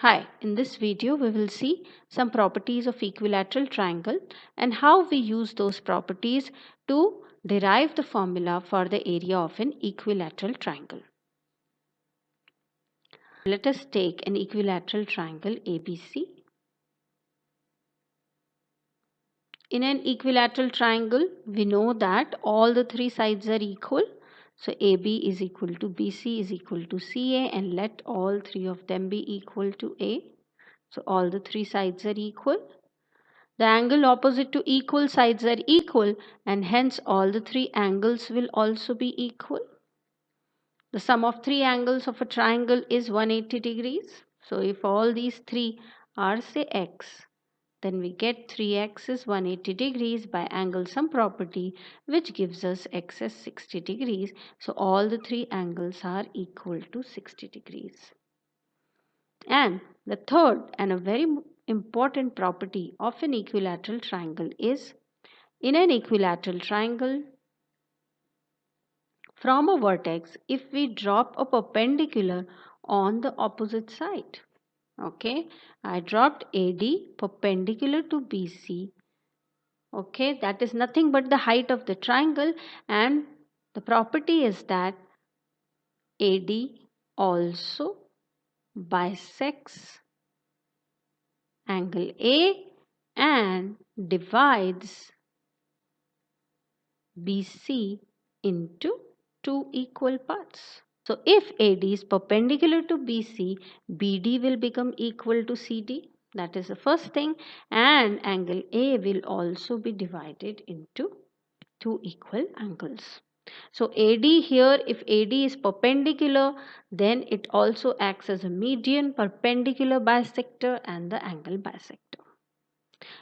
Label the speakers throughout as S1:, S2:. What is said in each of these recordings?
S1: Hi, in this video we will see some properties of equilateral triangle and how we use those properties to derive the formula for the area of an equilateral triangle. Let us take an equilateral triangle ABC. In an equilateral triangle, we know that all the three sides are equal. So AB is equal to BC is equal to CA, and let all three of them be equal to A. So all the three sides are equal. The angle opposite to equal sides are equal, and hence all the three angles will also be equal. The sum of three angles of a triangle is 180 degrees. So if all these three are say x, then we get 3x is 180 degrees by angle sum property, which gives us x as 60 degrees. So all the three angles are equal to 60 degrees. And the third and a very important property of an equilateral triangle is, in an equilateral triangle, from a vertex, if we drop a perpendicular on the opposite side, okay, I dropped AD perpendicular to BC, okay, that is nothing but the height of the triangle, and the property is that AD also bisects angle A and divides BC into two equal parts. So if AD is perpendicular to BC, BD will become equal to CD. That is the first thing. And angle A will also be divided into two equal angles. So AD here, if AD is perpendicular, then it also acts as a median, perpendicular bisector, and the angle bisector.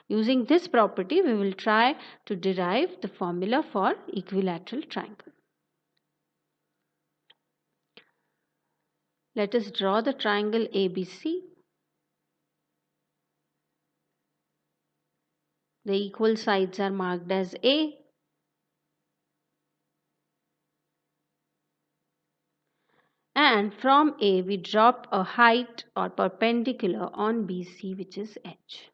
S1: Using this property, we will try to derive the formula for equilateral triangle. Let us draw the triangle ABC. The equal sides are marked as A. And from A, we drop a height or perpendicular on BC, which is H.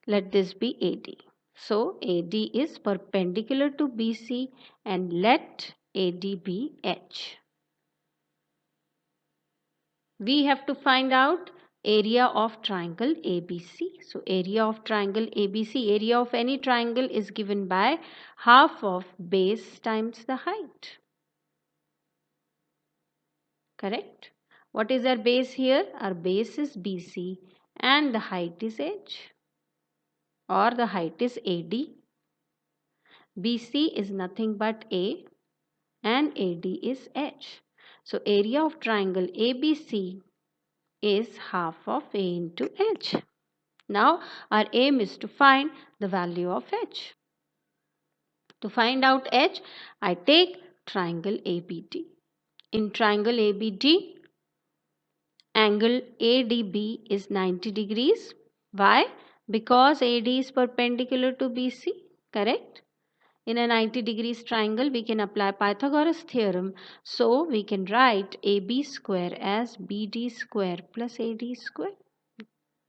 S1: Let this be AD. So AD is perpendicular to BC, and let AD be H. We have to find out area of triangle ABC. So area of triangle ABC, area of any triangle is given by half of base times the height. Correct? What is our base here? Our base is BC and the height is H, or the height is AD. BC is nothing but A and AD is H. So area of triangle ABC is half of A into H. Now our aim is to find the value of H. To find out H, I take triangle ABD. In triangle ABD, angle ADB is 90 degrees. Why? Because AD is perpendicular to BC, correct? In a 90 degrees triangle, we can apply Pythagoras theorem. So we can write AB square as BD square plus AD square.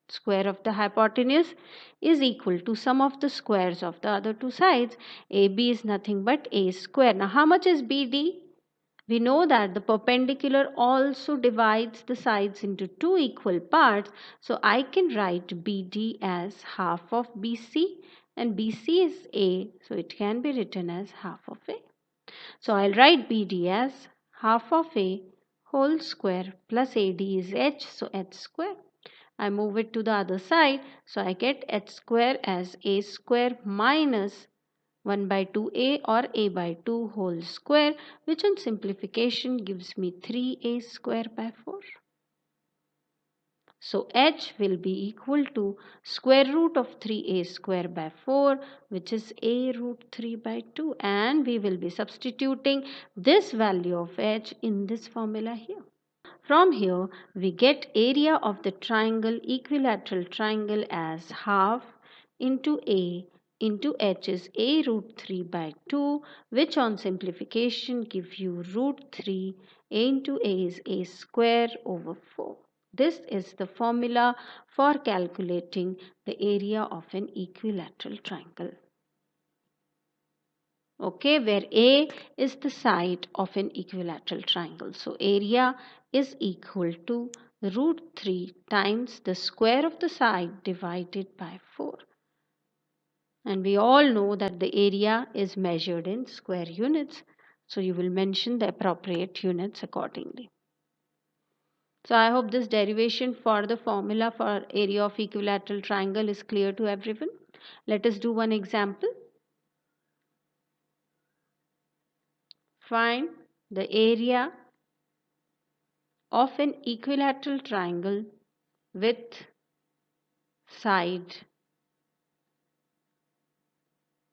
S1: Square of the hypotenuse is equal to sum of the squares of the other two sides. AB is nothing but A square. Now how much is BD? We know that the perpendicular also divides the sides into two equal parts. So I can write BD as half of BC, and BC is A, so it can be written as half of A. So I'll write BD as half of A whole square plus AD is H, so H square. I move it to the other side, so I get H square as A square minus 1 by 2A or A by 2 whole square, which on simplification gives me 3A square by 4. So H will be equal to square root of 3A square by 4, which is A root 3 by 2, and we will be substituting this value of H in this formula here. From here, we get area of the triangle, equilateral triangle, as half into A into H is A root 3 by 2, which on simplification give you root 3. A into A is A square over 4. This is the formula for calculating the area of an equilateral triangle. Okay, where A is the side of an equilateral triangle. So area is equal to root 3 times the square of the side divided by 4. And we all know that the area is measured in square units. So you will mention the appropriate units accordingly. So I hope this derivation for the formula for area of equilateral triangle is clear to everyone. Let us do one example. Find the area of an equilateral triangle with side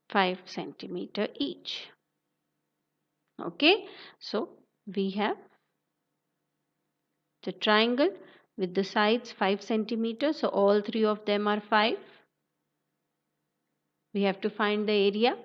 S1: 5 centimeter each. Okay, so we have the triangle with the sides 5 centimeters. So all three of them are 5. We have to find the area.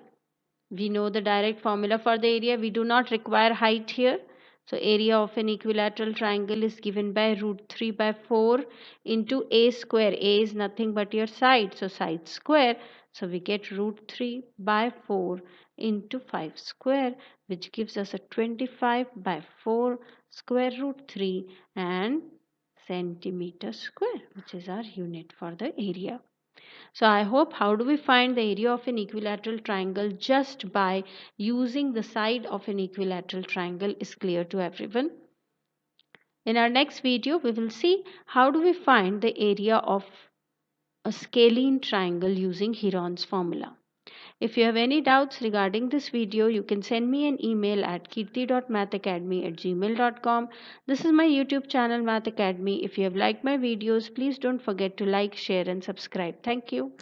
S1: We know the direct formula for the area. We do not require height here. So area of an equilateral triangle is given by root 3 by 4 into a square. A is nothing but your side. So side square. So we get root 3 by 4 into 5 square, which gives us a 25 by 4 square root 3 and centimeter square, which is our unit for the area. So I hope how do we find the area of an equilateral triangle just by using the side of an equilateral triangle is clear to everyone. In our next video, we will see how do we find the area of a scalene triangle using Heron's formula. If you have any doubts regarding this video, you can send me an email at kirti.mathacademy@gmail.com. This is my YouTube channel Math Academy. If you have liked my videos, please don't forget to like, share and subscribe. Thank you.